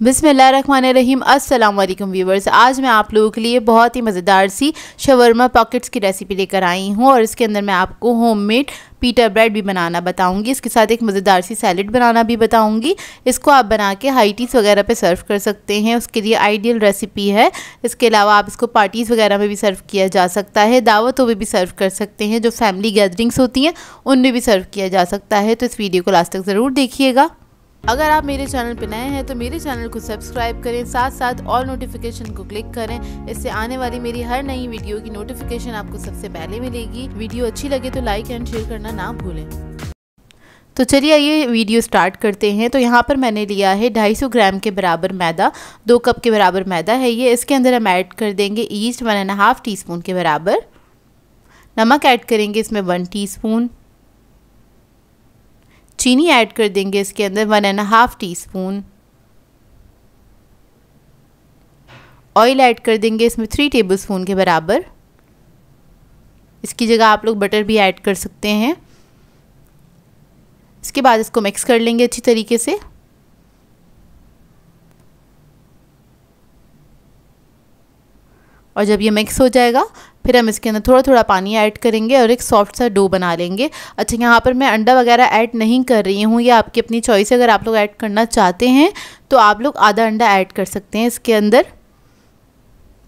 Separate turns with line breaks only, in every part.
बिस्मिल्लाहिर्रहमानिर्रहीम। अस्सलाम वालेकुम व्यूवर्स। आज मैं आप लोगों के लिए बहुत ही मज़ेदार सी शवरमा पॉकेट्स की रेसिपी लेकर आई हूँ और इसके अंदर मैं आपको होममेड पीटा ब्रेड भी बनाना बताऊंगी। इसके साथ एक मज़ेदार सी सैलेड बनाना भी बताऊंगी। इसको आप बना के हाई टीज़ वगैरह पे सर्व कर सकते हैं, उसके लिए आइडियल रेसिपी है। इसके अलावा आप इसको पार्टीज़ वगैरह में भी सर्व किया जा सकता है, दावतों में भी सर्व कर सकते हैं, जो फैमिली गैदरिंग्स होती हैं उनमें भी सर्व किया जा सकता है। तो इस वीडियो को लास्ट तक ज़रूर देखिएगा। अगर आप मेरे चैनल पर नए हैं तो मेरे चैनल को सब्सक्राइब करें, साथ साथ ऑल नोटिफिकेशन को क्लिक करें। इससे आने वाली मेरी हर नई वीडियो की नोटिफिकेशन आपको सबसे पहले मिलेगी। वीडियो अच्छी लगे तो लाइक एंड शेयर करना ना भूलें। तो चलिए ये वीडियो स्टार्ट करते हैं। तो यहाँ पर मैंने लिया है 250 ग्राम के बराबर मैदा, 2 कप के बराबर मैदा है ये। इसके अंदर हम ऐड कर देंगे ईस्ट 1.5 टीस्पून के बराबर। नमक ऐड करेंगे इसमें 1 टीस्पून। चीनी ऐड कर देंगे इसके अंदर 1.5 टीस्पून। ऑयल ऐड कर देंगे इसमें 3 टेबलस्पून के बराबर। इसकी जगह आप लोग बटर भी ऐड कर सकते हैं। इसके बाद इसको मिक्स कर लेंगे अच्छी तरीके से। और जब ये मिक्स हो जाएगा फिर हम इसके अंदर थोड़ा थोड़ा पानी ऐड करेंगे और एक सॉफ्ट सा डो बना लेंगे। अच्छा, यहाँ पर मैं अंडा वगैरह ऐड नहीं कर रही हूँ, ये आपकी अपनी चॉइस है। अगर आप लोग ऐड करना चाहते हैं तो आप लोग आधा अंडा ऐड कर सकते हैं इसके अंदर।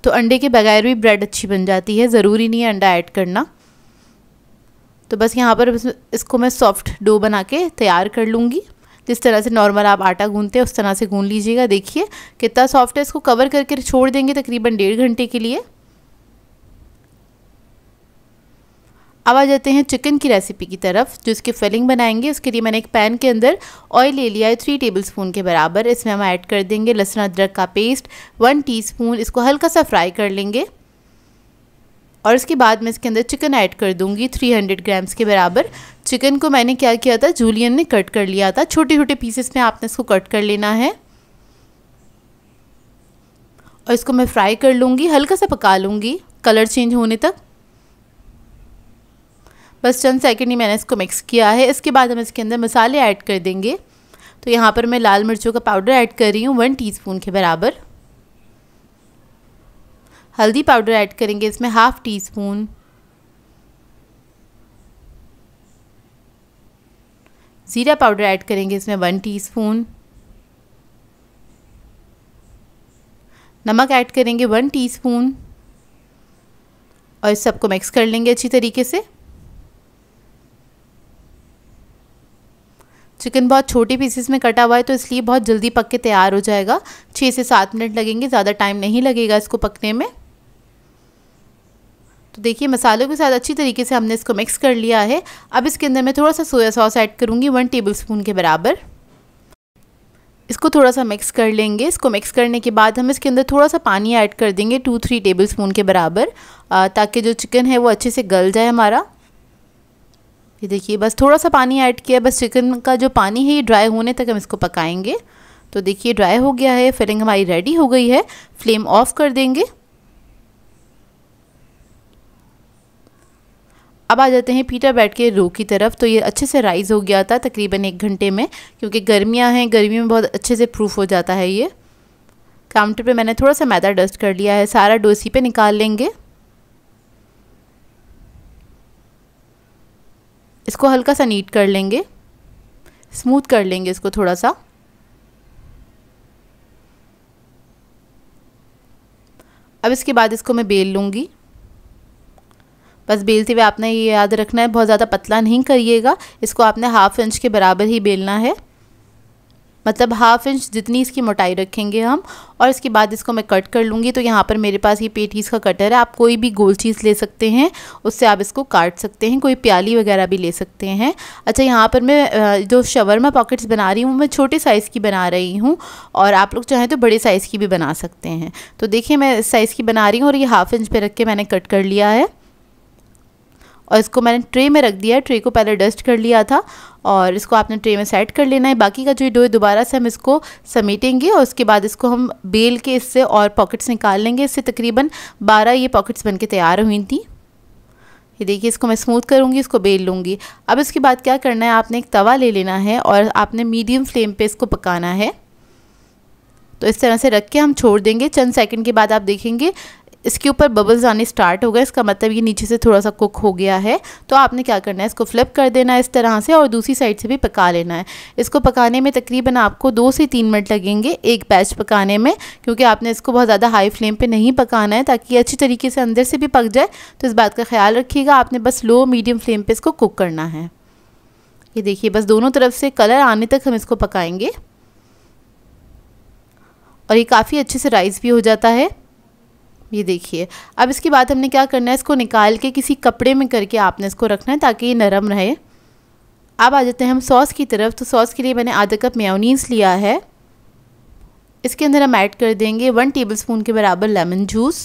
तो अंडे के बगैर भी ब्रेड अच्छी बन जाती है, ज़रूरी नहीं है अंडा ऐड करना। तो बस यहाँ पर इसको मैं सॉफ्ट डो बना के तैयार कर लूँगी। जिस तरह से नॉर्मल आप आटा गूंथते हैं उस तरह से गूंथ लीजिएगा। देखिए कितना सॉफ्ट है। इसको कवर करके छोड़ देंगे तकरीबन 1.5 घंटे के लिए। अब आ जाते हैं चिकन की रेसिपी की तरफ, जो इसकी फिलिंग बनाएंगे। उसके लिए मैंने एक पैन के अंदर ऑयल ले लिया है 3 टेबलस्पून के बराबर। इसमें हम ऐड कर देंगे लहसुन अदरक का पेस्ट 1 टीस्पून। इसको हल्का सा फ्राई कर लेंगे और इसके बाद मैं इसके अंदर चिकन ऐड कर दूंगी 300 ग्राम्स के बराबर। चिकन को मैंने क्या किया था, जूलियन ने कट कर लिया था। छोटे छोटे पीसेस में आपने इसको कट कर लेना है और इसको मैं फ्राई कर लूँगी, हल्का सा पका लूँगी कलर चेंज होने तक। बस चंद सेकंड ही मैंने इसको मिक्स किया है। इसके बाद हम इसके अंदर मसाले ऐड कर देंगे। तो यहाँ पर मैं लाल मिर्चों का पाउडर ऐड कर रही हूँ 1 टीस्पून के बराबर। हल्दी पाउडर ऐड करेंगे इसमें 1/2 टीस्पून। ज़ीरा पाउडर ऐड करेंगे इसमें 1 टीस्पून। नमक ऐड करेंगे 1 टीस्पून और इस सबको मिक्स कर लेंगे अच्छी तरीके से। चिकन बहुत छोटे पीसेस में कटा हुआ है तो इसलिए बहुत जल्दी पक के तैयार हो जाएगा। 6 से 7 मिनट लगेंगे, ज़्यादा टाइम नहीं लगेगा इसको पकने में। तो देखिए मसालों के साथ अच्छी तरीके से हमने इसको मिक्स कर लिया है। अब इसके अंदर मैं थोड़ा सा सोया सॉस ऐड करूँगी 1 टेबलस्पून के बराबर। इसको थोड़ा सा मिक्स कर लेंगे। इसको मिक्स करने के बाद हम इसके अंदर थोड़ा सा पानी ऐड कर देंगे 2-3 टेबलस्पून के बराबर, ताकि जो चिकन है वो अच्छे से गल जाए हमारा। ये देखिए बस थोड़ा सा पानी ऐड किया। बस चिकन का जो पानी है ये ड्राई होने तक हम इसको पकाएंगे। तो देखिए ड्राई हो गया है, फिलिंग हमारी रेडी हो गई है। फ्लेम ऑफ कर देंगे। अब आ जाते हैं पीटा ब्रेड के रो की तरफ। तो ये अच्छे से राइज़ हो गया था तकरीबन 1 घंटे में, क्योंकि गर्मियाँ हैं, गर्मी में बहुत अच्छे से प्रूफ हो जाता है ये। काउंटर पे मैंने थोड़ा सा मैदा डस्ट कर लिया है, सारा डो इसी पे निकाल लेंगे। इसको हल्का सा नीट कर लेंगे, स्मूथ कर लेंगे इसको थोड़ा सा। अब इसके बाद इसको मैं बेल लूँगी। बस बेलते हुए आपने ये याद रखना है, बहुत ज़्यादा पतला नहीं करिएगा। इसको आपने 1/2 इंच के बराबर ही बेलना है, मतलब 1/2 इंच जितनी इसकी मोटाई रखेंगे हम। और इसके बाद इसको मैं कट कर लूँगी। तो यहाँ पर मेरे पास ये पेटीज़ का कटर है, आप कोई भी गोल चीज़ ले सकते हैं, उससे आप इसको काट सकते हैं। कोई प्याली वगैरह भी ले सकते हैं। अच्छा, यहाँ पर मैं जो शवरमा पॉकेट्स बना रही हूँ मैं छोटे साइज़ की बना रही हूँ, और आप लोग चाहें तो बड़े साइज़ की भी बना सकते हैं। तो देखिए मैं इस साइज़ की बना रही हूँ और ये 1/2 इंच पे रख के मैंने कट कर लिया है। और इसको मैंने ट्रे में रख दिया है। ट्रे को पहले डस्ट कर लिया था और इसको आपने ट्रे में सेट कर लेना है। बाकी का जो डो है दोबारा से हम इसको समेटेंगे और उसके बाद इसको हम बेल के इससे और पॉकेट्स निकाल लेंगे। इससे तकरीबन 12 ये पॉकेट्स बनके तैयार हुई थी। ये देखिए इसको मैं स्मूथ करूँगी, इसको बेल लूँगी। अब इसके बाद क्या करना है, आपने एक तवा ले लेना है और आपने मीडियम फ्लेम पे इसको पकाना है। तो इस तरह से रख के हम छोड़ देंगे। चंद सेकंड के बाद आप देखेंगे इसके ऊपर बबल्स आने स्टार्ट हो गए, इसका मतलब ये नीचे से थोड़ा सा कुक हो गया है। तो आपने क्या करना है, इसको फ्लिप कर देना है इस तरह से और दूसरी साइड से भी पका लेना है। इसको पकाने में तकरीबन आपको 2 से 3 मिनट लगेंगे एक बैच पकाने में, क्योंकि आपने इसको बहुत ज़्यादा हाई फ्लेम पे नहीं पकाना है ताकि ये अच्छी तरीके से अंदर से भी पक जाए। तो इस बात का ख्याल रखिएगा, आपने बस लो मीडियम फ्लेम पर इसको कुक करना है। ये देखिए बस दोनों तरफ से कलर आने तक हम इसको पकाएंगे और ये काफ़ी अच्छे से राइस भी हो जाता है। ये देखिए अब इसके बाद हमने क्या करना है, इसको निकाल के किसी कपड़े में करके आपने इसको रखना है ताकि ये नरम रहे। अब आ जाते हैं हम सॉस की तरफ। तो सॉस के लिए मैंने आधा कप मेयोनीज़ लिया है। इसके अंदर हम ऐड कर देंगे 1 टेबलस्पून के बराबर लेमन जूस।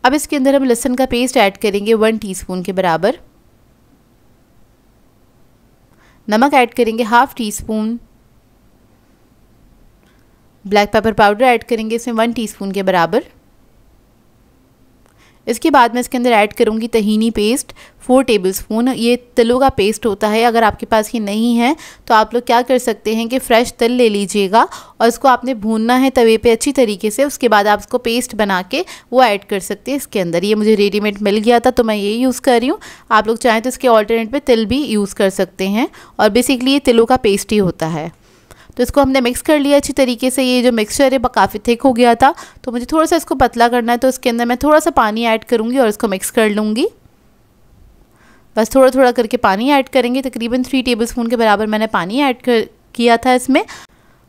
अब इसके अंदर हम लहसुन का पेस्ट ऐड करेंगे 1 टीस्पून के बराबर। नमक ऐड करेंगे 1/2 teaspoon. Black pepper powder add करेंगे इसमें 1 टीस्पून के बराबर। इसके बाद मैं इसके अंदर ऐड करूँगी तहीनी पेस्ट 4 टेबलस्पून। ये तिलों का पेस्ट होता है, अगर आपके पास ये नहीं है तो आप लोग क्या कर सकते हैं कि फ़्रेश तिल ले लीजिएगा और इसको आपने भूनना है तवे पे अच्छी तरीके से। उसके बाद आप इसको पेस्ट बना के वो ऐड कर सकते हैं इसके अंदर। ये मुझे रेडीमेड मिल गया था तो मैं ये यूज़ कर रही हूँ। आप लोग चाहें तो इसके ऑल्टरनेट पे तिल भी यूज़ कर सकते हैं और बेसिकली ये तिलों का पेस्ट ही होता है। तो इसको हमने मिक्स कर लिया अच्छी तरीके से। ये जो मिक्सचर है वो काफ़ी थिक हो गया था तो मुझे थोड़ा सा इसको पतला करना है, तो इसके अंदर मैं थोड़ा सा पानी ऐड करूँगी और इसको मिक्स कर लूँगी। बस थोड़ा थोड़ा करके पानी ऐड करेंगे, तकरीबन 3 टेबलस्पून के बराबर मैंने पानी ऐड किया था इसमें।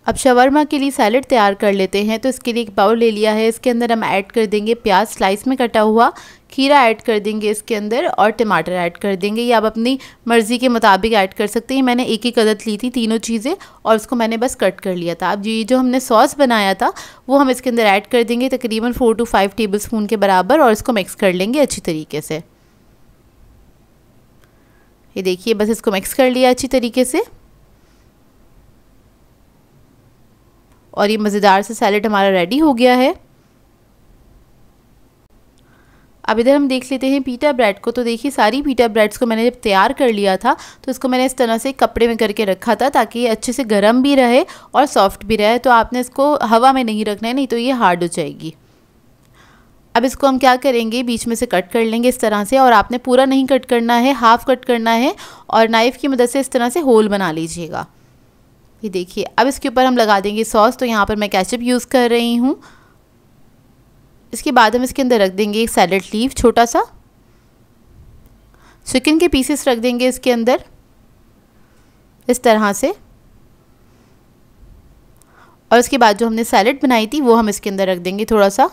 अब शवरमा के लिए सैलड तैयार कर लेते हैं। तो इसके लिए एक बाउल ले लिया है, इसके अंदर हम ऐड कर देंगे प्याज स्लाइस में कटा हुआ, खीरा ऐड कर देंगे इसके अंदर और टमाटर ऐड कर देंगे। ये आप अपनी मर्ज़ी के मुताबिक ऐड कर सकते हैं। मैंने एक एक अदद ली थी तीनों चीज़ें और उसको मैंने बस कट कर लिया था। अब ये जो हमने सॉस बनाया था वो हम इसके अंदर ऐड कर देंगे तकरीबन 4 to 5 टेबलस्पून के बराबर और इसको मिक्स कर लेंगे अच्छी तरीके से। ये देखिए बस इसको मिक्स कर लिया अच्छी तरीके से और ये मज़ेदार से सैलेड हमारा रेडी हो गया है। अब इधर हम देख लेते हैं पीटा ब्रेड को। तो देखिए सारी पीटा ब्रेड्स को मैंने जब तैयार कर लिया था तो इसको मैंने इस तरह से कपड़े में करके रखा था ताकि ये अच्छे से गर्म भी रहे और सॉफ्ट भी रहे। तो आपने इसको हवा में नहीं रखना है, नहीं तो ये हार्ड हो जाएगी। अब इसको हम क्या करेंगे, बीच में से कट कर लेंगे इस तरह से और आपने पूरा नहीं कट करना है, हाफ़ कट करना है और नाइफ़ की मदद से इस तरह से होल बना लीजिएगा। ये देखिए अब इसके ऊपर हम लगा देंगे सॉस। तो यहाँ पर मैं केचप यूज़ कर रही हूँ। इसके बाद हम इसके अंदर रख देंगे एक सैलड लीफ छोटा सा, चिकन के पीसेस रख देंगे इसके अंदर इस तरह से और इसके बाद जो हमने सैलड बनाई थी वो हम इसके अंदर रख देंगे थोड़ा सा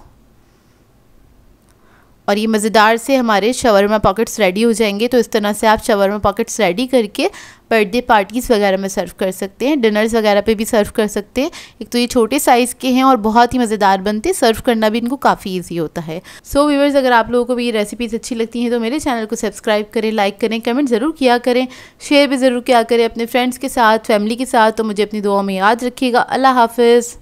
और ये मज़ेदार से हमारे शवरमा पॉकेट्स रेडी हो जाएंगे। तो इस तरह से आप शवरमा पॉकेट्स रेडी करके बर्थडे पार्टीज़ वगैरह में सर्व कर सकते हैं, डिनर्स वगैरह पे भी सर्व कर सकते हैं। एक तो ये छोटे साइज़ के हैं और बहुत ही मज़ेदार बनते हैं, सर्व करना भी इनको काफ़ी ईजी होता है। सो व्यूअर्स, अगर आप लोगों को भी ये रेसिपीज़ अच्छी लगती हैं तो मेरे चैनल को सब्सक्राइब करें, लाइक करें, कमेंट ज़रूर किया करें, शेयर भी ज़रूर किया करें अपने फ्रेंड्स के साथ, फैमिली के साथ। तो मुझे अपनी दुआ में याद रखिएगा। अल्लाह हाफ़िज़।